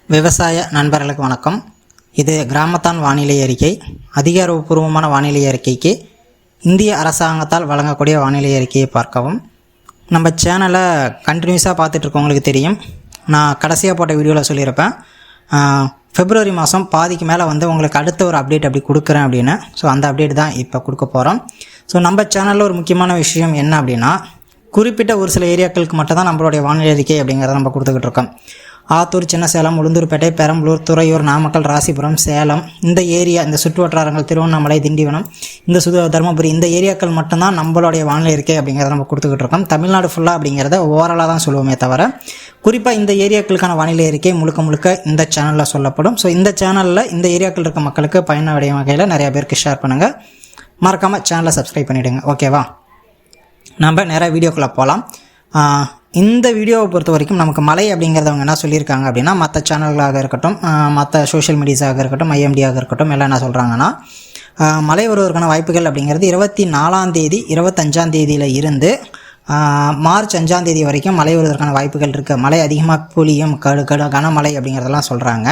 விவசாய நண்பர்களுக்கு வணக்கம். இது கிராமத்தான் வானிலை அறிக்கை. அதிகாரப்பூர்வமான வானிலை அறிக்கைக்கு இந்திய அரசாங்கத்தால் வழங்கக்கூடிய வானிலை அறிக்கையை பார்க்கவும். நம்ம சேனலை கண்டினியூஸாக பார்த்துட்ருக்கவங்களுக்கு தெரியும், நான் கடைசியாக போட்ட வீடியோவில் சொல்லியிருப்பேன் பிப்ரவரி மாதம் பாதிக்கு மேலே உங்களுக்கு அடுத்த ஒரு அப்டேட் அப்படி கொடுக்குறேன் அப்படின்னு. ஸோ அந்த அப்டேட் தான் இப்போ கொடுக்க போகிறோம். ஸோ நம்ம சேனலில் ஒரு முக்கியமான விஷயம் என்ன அப்படின்னா, குறிப்பிட்ட ஒரு சில ஏரியாக்களுக்கு மட்டும் தான் நம்மளுடைய வானிலை அறிக்கை அப்படிங்கிறத நம்ம கொடுத்துக்கிட்டு இருக்கோம். ஆத்தூர், சின்னசேலம், உளுந்தூர்பேட்டை, பெரம்பலூர், துறையூர், நாமக்கல், ராசிபுரம், சேலம் இந்த ஏரியா, இந்த சுற்று வட்டாரங்கள், திருவண்ணாமலை, திண்டிவனம், இந்த தருமபுரி இந்த ஏரியாக்கள் மட்டும்தான் நம்மளுடைய வானிலை இருக்கை அப்படிங்கிறத நம்ம கொடுத்துக்கிட்டு இருக்கோம். தமிழ்நாடு ஃபுல்லாக அப்படிங்கிறத ஓரலாக தான் சொல்லுவோமே தவிர, குறிப்பாக இந்த ஏரியாக்களுக்கான வானிலை அறிக்கை முழுக்க இந்த சேனலில் சொல்லப்படும். ஸோ இந்த சேனலில் இந்த ஏரியாக்கள் இருக்க மக்களுக்கு பயனடைய வகையில் நிறையா பேருக்கு ஷேர் பண்ணுங்கள். மறக்காமல் சேனலை சப்ஸ்கிரைப் பண்ணிவிடுங்க. ஓகேவா? நம்ம நிறைய வீடியோக்குள்ளே போகலாம். இந்த வீடியோவை பொறுத்த வரைக்கும் நமக்கு மழை அப்படிங்கிறதவங்க என்ன சொல்லியிருக்காங்க அப்படின்னா, மற்ற சேனல்களாக இருக்கட்டும், மற்ற சோஷியல் மீடியாஸாக இருக்கட்டும், ஐஎம்டியாக இருக்கட்டும், எல்லாம் என்ன சொல்கிறாங்கன்னா, மழை வருவதற்கான வாய்ப்புகள் அப்படிங்கிறது 24ஆம் தேதி 25ஆம் தேதியில் இருந்து மார்ச் 5ஆம் தேதி வரைக்கும் மழை வருவதற்கான வாய்ப்புகள் இருக்குது. மழை அதிகமாக பொழியும், கனமழை அப்படிங்கிறதெல்லாம் சொல்கிறாங்க.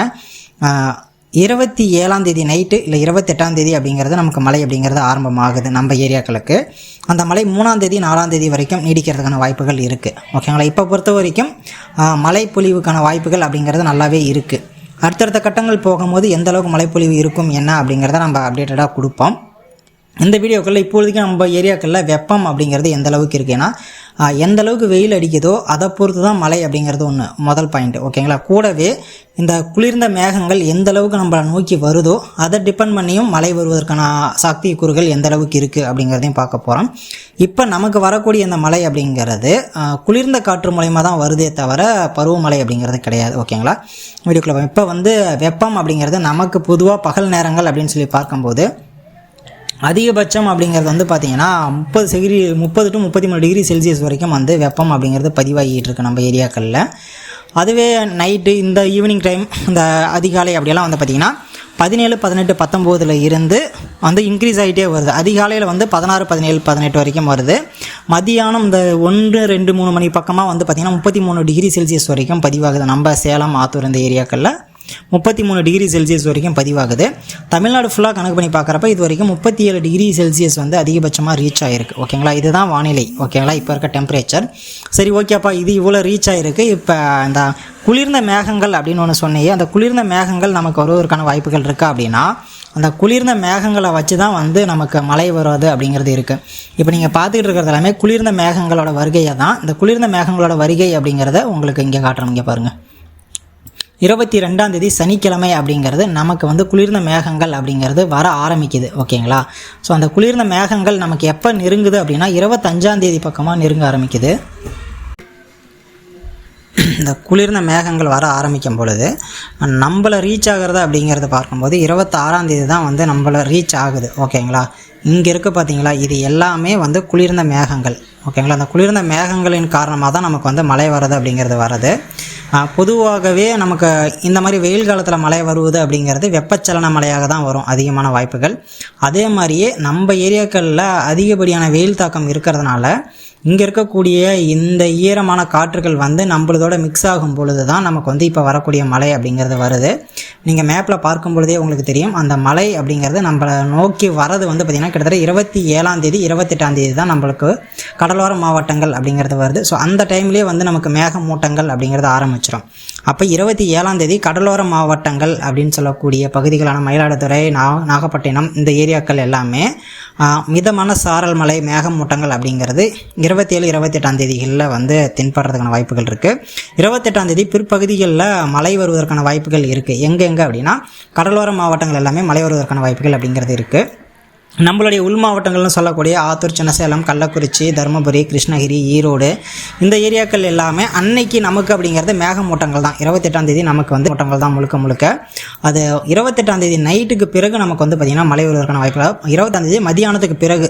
27ஆம் தேதி நைட்டு இல்லை 28ஆம் தேதி அப்படிங்கிறது நமக்கு மழை அப்படிங்கிறது ஆரம்பமாகுது நம்ம ஏரியாக்களுக்கு. அந்த மழை 3ஆம் தேதி 4ஆம் தேதி வரைக்கும் நீடிக்கிறதுக்கான வாய்ப்புகள் இருக்குது. ஓகேங்களா? இப்போ பொறுத்த வரைக்கும் மழை பொழிவுக்கான வாய்ப்புகள் அப்படிங்கிறது நல்லாவே இருக்குது. அடுத்தடுத்த கட்டங்கள் போகும்போது எந்த அளவுக்கு மழைப்பொழிவு இருக்கும் என்ன அப்படிங்கிறத நம்ம அப்டேட்டடாக கொடுப்போம். இந்த வீடியோக்களில் இப்பொழுதுக்கு நம்ம ஏரியாக்களில் வெப்பம் அப்படிங்கிறது எந்த அளவுக்கு இருக்குன்னா, எந்த அளவுக்கு வெயில் அடிக்குதோ அதை பொறுத்து தான் மழை அப்படிங்கிறது ஒன்று முதல் பாயிண்ட். ஓகேங்களா? கூடவே இந்த குளிர்ந்த மேகங்கள் எந்த அளவுக்கு நம்மளை நோக்கி வருதோ அதை டிபெண்ட் பண்ணியும் மழை வருவதற்கான சாத்திய கூறுகள் எந்த அளவுக்கு இருக்குது அப்படிங்கிறதையும் பார்க்க போகிறோம். இப்போ நமக்கு வரக்கூடிய இந்த மழை அப்படிங்கிறது குளிர்ந்த காற்று மூலயமா தான் வருதே தவிர பருவமழை அப்படிங்கிறது கிடையாது. ஓகேங்களா? வீடியோக்குள்ள இப்போ வெப்பம் அப்படிங்கிறது நமக்கு பொதுவாக பகல் நேரங்கள் அப்படின்னு சொல்லி பார்க்கும்போது அதிகபட்சம் அப்படிங்கிறது பார்த்திங்கன்னா 30 to 33 டிகிரி செல்சியஸ் வரைக்கும் வெப்பம் அப்படிங்கிறது பதிவாகிட்டு இருக்குது நம்ம ஏரியாக்களில். அதுவே நைட்டு இந்த ஈவினிங் டைம் இந்த அதிகாலை அப்படியெல்லாம் பார்த்திங்கன்னா 17, 18, 19 இருந்து இன்க்ரீஸ் ஆகிட்டே வருது. அதிகாலையில் 16, 17, 18 வரைக்கும் வருது. மதியானம் இந்த 1, 2, 3 மணி பக்கமாக பார்த்திங்கன்னா 33 டிகிரி செல்சியஸ் வரைக்கும் பதிவாகுது. நம்ம சேலம், ஆத்தூர் இந்த ஏரியாக்களில் 33 டிகிரி செல்சியஸ் வரைக்கும் பதிவாகுது. தமிழ்நாடு ஃபுல்லாக கணக்கு பண்ணி பார்க்குறப்ப இது வரைக்கும் 37 டிகிரி செல்சியஸ் அதிகபட்சமாக ரீச் ஆகிருக்கு. ஓகேங்களா? இதுதான் வானிலை. ஓகேங்களா? இப்போ இருக்க டெம்பரேச்சர். சரி, ஓகேப்பா, இது இவ்வளோ ரீச் ஆகிருக்கு. இப்போ இந்த குளிர்ந்த மேகங்கள் அப்படின்னு ஒன்று சொன்னையே, அந்த குளிர்ந்த மேகங்கள் நமக்கு வருவதற்கான வாய்ப்புகள் இருக்கா அப்படின்னா, அந்த குளிர்ந்த மேகங்களை வச்சு தான் நமக்கு மழை வருவது அப்படிங்கிறது இருக்குது. இப்போ நீங்கள் பார்த்துக்கிட்டு இருக்கிறது எல்லாமே குளிர்ந்த மேகங்களோட வருகையை தான். இந்த குளிர்ந்த மேகங்களோட வருகை அப்படிங்கிறத உங்களுக்கு இங்கே காட்டுறோம். இங்கே பாருங்கள், 22ஆம் தேதி சனிக்கிழமை அப்படிங்கிறது நமக்கு குளிர்ந்த மேகங்கள் அப்படிங்கிறது வர ஆரம்பிக்குது. ஓகேங்களா? ஸோ அந்த குளிர்ந்த மேகங்கள் நமக்கு எப்போ நெருங்குது அப்படின்னா 25ஆம் தேதி பக்கமாக நெருங்க ஆரம்பிக்குது. இந்த குளிர்ந்த மேகங்கள் வர ஆரம்பிக்கும் பொழுது நம்மளை ரீச் ஆகிறது அப்படிங்கிறத பார்க்கும்போது 26ஆம் தேதி தான் நம்மளை ரீச் ஆகுது. ஓகேங்களா? இங்கே இருக்குது பார்த்தீங்களா, இது எல்லாமே குளிர்ந்த மேகங்கள். ஓகேங்களா? அந்த குளிர்ந்த மேகங்களின் காரணமாக தான் நமக்கு மழை வர்றது அப்படிங்கிறது வருது. பொதுவாகவே நமக்கு இந்த மாதிரி வெயில் காலத்தில் மழை வருவது அப்படிங்கிறது வெப்பச்சலன மழையாக தான் வரும், அதிகமான வாய்ப்புகள். அதே மாதிரியே நம்ம ஏரியாக்களில் அதிகப்படியான வெயில் தாக்கம் இருக்கிறதுனால இங்கே இருக்கக்கூடிய இந்த ஈரமான காற்றுகள் நம்மளதோட மிக்ஸ் ஆகும் பொழுது தான் நமக்கு இப்போ வரக்கூடிய மழை அப்படிங்கிறது வருது. நீங்கள் மேப்பில் பார்க்கும் பொழுதே உங்களுக்கு தெரியும், அந்த மழை அப்படிங்கிறது நம்மளை நோக்கி வரது பார்த்திங்கன்னா கிட்டத்தட்ட 27ஆம் தேதி 28ஆம் தேதி தான் நம்மளுக்கு கடலோர மாவட்டங்கள் அப்படிங்கிறது வருது. ஸோ அந்த டைம்லேயே நமக்கு மேகமூட்டங்கள் அப்படிங்கிறது ஆரம்பிச்சிடும். அப்போ 27ஆம் தேதி கடலோர மாவட்டங்கள் அப்படின்னு சொல்லக்கூடிய பகுதிகளான மயிலாடுதுறை, நாகப்பட்டினம் இந்த ஏரியாக்கள் எல்லாமே மிதமான சாரல் மழை மேகமூட்டங்கள் அப்படிங்கிறது 27, 28ஆம் தேதிகளில் தென்படுறதுக்கான வாய்ப்புகள் இருக்குது. 28ஆம் தேதி பிற்பகுதிகளில் மழை வருவதற்கான வாய்ப்புகள் இருக்குது. எங்கே அப்படின்னா கடலோர மாவட்டங்கள் எல்லாமே மழை வருவதற்கான வாய்ப்புகள் அப்படிங்கிறது இருக்குது. நம்மளுடைய உள் மாவட்டங்கள்னு சொல்லக்கூடிய ஆத்தூர், சின்னசேலம், கள்ளக்குறிச்சி, தருமபுரி, கிருஷ்ணகிரி, ஈரோடு இந்த ஏரியாக்கள் எல்லாமே அன்னைக்கு நமக்கு அப்படிங்கிறது மேகமூட்டங்கள் தான். 28ஆம் தேதி நமக்கு மூட்டங்கள் தான் முழுக்க. அது 28ஆம் தேதி நைட்டுக்கு பிறகு நமக்கு பார்த்திங்கன்னா மழை வருவதற்கான வாய்ப்புகள். 20ஆம் தேதி மதியானத்துக்கு பிறகு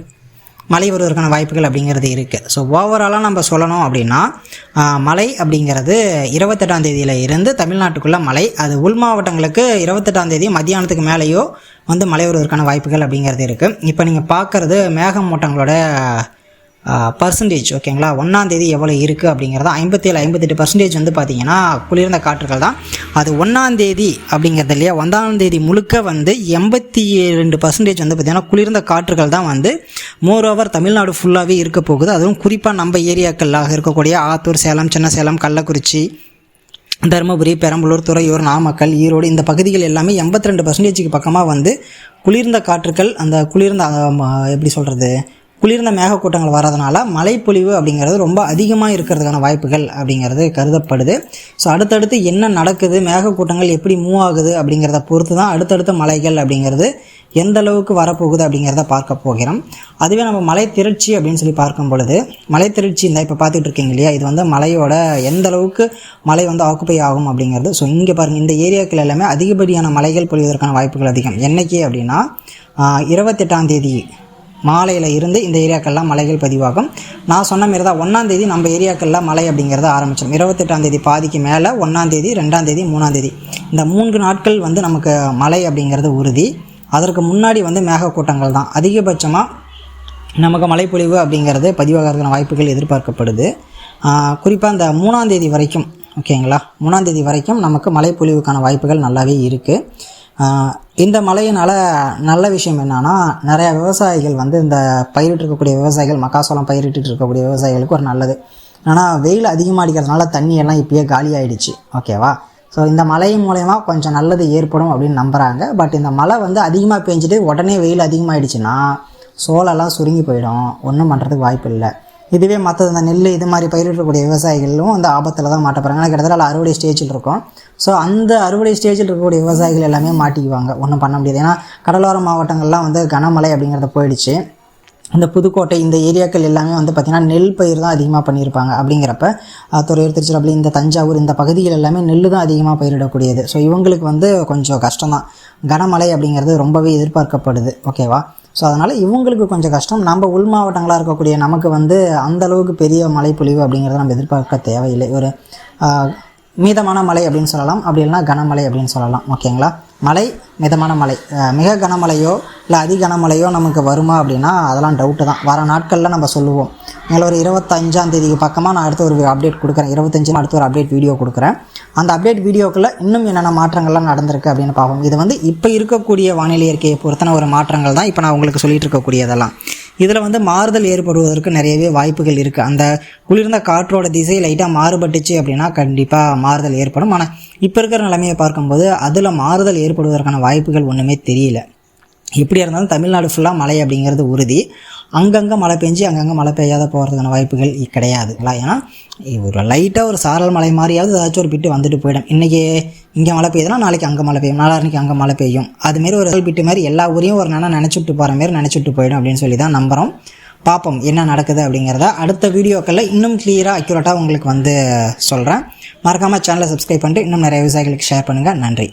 மழை வருவதற்கான வாய்ப்புகள் அப்படிங்கிறது இருக்குது. ஸோ ஓவராலாக நம்ம சொல்லணும் அப்படின்னா மழை அப்படிங்கிறது 28ஆம் தேதியில் இருந்து தமிழ்நாட்டுக்குள்ளே மழை, அது உள் மாவட்டங்களுக்கு 28ஆம் தேதி மதியானத்துக்கு மேலேயோ மழை வருவதற்கான வாய்ப்புகள் அப்படிங்கிறது இருக்குது. இப்போ நீங்கள் பார்க்குறது மேகமூட்டங்களோட பர்சன்டேஜ் ஓகேங்களா, 1ஆம் தேதி எவ்வளோ இருக்குது அப்படிங்கிறத 57-58% வந்து பார்த்திங்கன்னா குளிர்ந்த காற்றுகள் தான். அது 1ஆம் தேதி அப்படிங்கிறது இல்லையா, 1ஆம் தேதி முழுக்க வந்து 82% வந்து பார்த்திங்கன்னா குளிர்ந்த காற்றுகள் தான் வந்து மோரோவர் தமிழ்நாடு ஃபுல்லாகவே இருக்க போகுது. அதுவும் குறிப்பாக நம்ம ஏரியாக்களாக இருக்கக்கூடிய ஆத்தூர், சேலம், சின்ன சேலம், கள்ளக்குறிச்சி, தருமபுரி, பெரம்பலூர், துறையூர், நாமக்கல், ஈரோடு இந்த பகுதிகள் எல்லாமே 82% பக்கமாக வந்து குளிர்ந்த காற்றுகள், அந்த குளிர்ந்த எப்படி சொல்கிறது, குளிர்ந்த மேகக்கூட்டங்கள் வரதுனால மழைப்பொழிவு அப்படிங்கிறது ரொம்ப அதிகமாக இருக்கிறதுக்கான வாய்ப்புகள் அப்படிங்கிறது கருதப்படுது. ஸோ அடுத்தடுத்து என்ன நடக்குது, மேகக்கூட்டங்கள் எப்படி மூவ் ஆகுது அப்படிங்கிறத பொறுத்து தான் அடுத்தடுத்த மலைகள் அப்படிங்கிறது எந்த அளவுக்கு வரப்போகுது அப்படிங்கிறத பார்க்க போகிறோம். அதுவே நம்ம மலை திரட்சி அப்படின்னு சொல்லி பார்க்கும் பொழுது, மலை திரட்சி இந்த இப்போ பார்த்துட்டு இருக்கீங்க இல்லையா, இது வந்து மலையோட எந்த அளவுக்கு மலை வந்து ஆக்குப்பை ஆகும் அப்படிங்கிறது. ஸோ இங்கே பாருங்கள், இந்த ஏரியாக்கள் எல்லாமே அதிகப்படியான மலைகள் பொழிவதற்கான வாய்ப்புகள் அதிகம். என்னைக்கு அப்படின்னா 28ஆம் தேதி மாலையில் இருந்து இந்த ஏரியாக்கள்லாம் மலைகள் பதிவாகும். நான் சொன்ன மாரி தான் 1ஆம் தேதி நம்ம ஏரியாக்கள்லாம் மழை அப்படிங்கிறத ஆரம்பிச்சிடும். 28ஆம் தேதி பாதிக்கு மேலே 1ஆம் தேதி, 2ஆம் தேதி, 3ஆம் தேதி இந்த 3 நாட்கள் வந்து நமக்கு மழை அப்படிங்கிறது உறுதி. அதற்கு முன்னாடி வந்து மேகக்கூட்டங்கள் தான் அதிகபட்சமாக நமக்கு மழைப்பொழிவு அப்படிங்கிறது பதிவாகிறதுக்கான வாய்ப்புகள் எதிர்பார்க்கப்படுது. குறிப்பாக இந்த 3ஆம் தேதி வரைக்கும் ஓகேங்களா, 3ஆம் தேதி வரைக்கும் நமக்கு மழைப்பொழிவுக்கான வாய்ப்புகள் நல்லாவே இருக்குது. இந்த மழையினால் நல்ல விஷயம் என்னென்னா, நிறையா விவசாயிகள் வந்து இந்த பயிரிட்டிருக்கக்கூடிய விவசாயிகள், மக்காசோளம் பயிரிட்டு இருக்கக்கூடிய விவசாயிகளுக்கு ஒரு நல்லது. ஆனால் வெயில் அதிகமாக அடிக்கிறதுனால தண்ணியெல்லாம் இப்போயே காலி ஆகிடுச்சு ஓகேவா. ஸோ இந்த மழை மூலயமா கொஞ்சம் நல்லது ஏற்படும் அப்படின்னு நம்புகிறாங்க. பட் இந்த மழை வந்து அதிகமாக பெஞ்சிட்டு உடனே வெயில் அதிகமாகிடுச்சுன்னா சோளெல்லாம் சுருங்கி போயிடும், ஒன்றும் பண்ணுறதுக்கு வாய்ப்பு இல்லை. இதுவே மற்றது இந்த நெல் இது மாதிரி பயிரிடக்கூடிய விவசாயிகளும் அந்த ஆபத்தில் தான் மாட்ட போகிறாங்க. ஏன்னா கிட்டத்தட்ட அறுவடை ஸ்டேஜில் இருக்கும். ஸோ அந்த அறுவடை ஸ்டேஜில் இருக்கக்கூடிய விவசாயிகள் எல்லாமே மாட்டிக்குவாங்க, ஒன்றும் பண்ண முடியாது. ஏன்னா கடலோர மாவட்டங்கள்லாம் வந்து கனமழை அப்படிங்கிறத போயிடுச்சு. இந்த புதுக்கோட்டை இந்த ஏரியாக்கள் எல்லாமே வந்து பார்த்திங்கன்னா நெல் பயிர் தான் அதிகமாக பண்ணியிருப்பாங்க. அப்படிங்கிறப்ப துறையூர், திருச்சிராப்பள்ளி, இந்த தஞ்சாவூர் இந்த பகுதிகள் எல்லாமே நெல் தான் அதிகமாக பயிரிடக்கூடியது. ஸோ இவங்களுக்கு வந்து கொஞ்சம் கஷ்டம்தான். கனமழை அப்படிங்கிறது ரொம்பவே எதிர்பார்க்கப்படுது ஓகேவா. ஸோ அதனால் இவங்களுக்கு கொஞ்சம் கஷ்டம். நம்ம உள் மாவட்டங்களாக இருக்கக்கூடிய நமக்கு வந்து அந்தளவுக்கு பெரிய மழைப்பொழிவு அப்படிங்கிறத நம்ம எதிர்பார்க்க தேவையில்லை. ஒரு மிதமான மழை அப்படின்னு சொல்லலாம், அப்படி இல்லைனா கனமழை அப்படின்னு சொல்லலாம் ஓகேங்களா. மழை மிதமான மழை, மிக கனமழையோ இல்லை அதி கனமழையோ நமக்கு வருமா அப்படின்னா அதெல்லாம் டவுட்டு தான். வர நாட்களில் நம்ம சொல்லுவோம். மேலே ஒரு 25ஆம் தேதிக்கு பக்கமாக நான் அடுத்த ஒரு அப்டேட் கொடுக்குறேன். 25 அடுத்த ஒரு அப்டேட் வீடியோ கொடுக்குறேன். அந்த அப்டேட் வீடியோக்குள்ளே இன்னும் என்னென்ன மாற்றங்கள்லாம் நடந்திருக்கு அப்படின்னு பார்ப்போம். இது வந்து இப்போ இருக்கக்கூடிய வானிலை இயற்கையை பொறுத்தன ஒரு மாற்றங்கள் தான் இப்போ நான் உங்களுக்கு சொல்லிகிட்டு இருக்கக்கூடியதெல்லாம். இதில் வந்து மாறுதல் ஏற்படுவதற்கு நிறையவே வாய்ப்புகள் இருக்குது. அந்த குளிர்ந்த காற்றோட திசை லைட்டாக மாறுபட்டுச்சு அப்படின்னா கண்டிப்பாக மாறுதல் ஏற்படும். ஆனால் இப்போ இருக்கிற நிலைமையை பார்க்கும்போது அதில் மாறுதல் ஏற்படுவதற்கான வாய்ப்புகள் ஒன்றுமே தெரியல. எப்படியா இருந்தாலும் தமிழ்நாடு ஃபுல்லாக மழை அப்படிங்கிறது உறுதி. அங்கங்கே மழை பெஞ்சு அங்கங்கே மழை பெய்யாத போகிறதுக்கான வாய்ப்புகள் கிடையாதுங்களா. ஏன்னா ஒரு லைட்டாக ஒரு சாரல் மழை மாதிரியாவது ஏதாச்சும் ஒரு பிட்டு வந்துட்டு போயிடும். இன்றைக்கி இங்கே மழை பெய்யுதுன்னா நாளைக்கு அங்கே மழை பெய்யும், நாளான்னைக்கு அங்கே மழை பெய்யும். அதுமாரி ஒரு பிட்டு மாதிரி எல்லா ஊரையும் ஒரு நினச்சிட்டு போகிற மாரி நினச்சிட்டு போயிடும் அப்படின்னு சொல்லி தான் நம்புகிறோம். பார்ப்போம் என்ன நடக்குது அப்படிங்கிறத அடுத்த வீடியோக்களில் இன்னும் கிளியராக அக்யூரேட்டாக உங்களுக்கு வந்து சொல்கிறேன். மறக்காமல் சேனலை சப்ஸ்கிரைப் பண்ணிட்டு இன்னும் நிறைய விவசாயிகளுக்கு ஷேர் பண்ணுங்கள். நன்றி.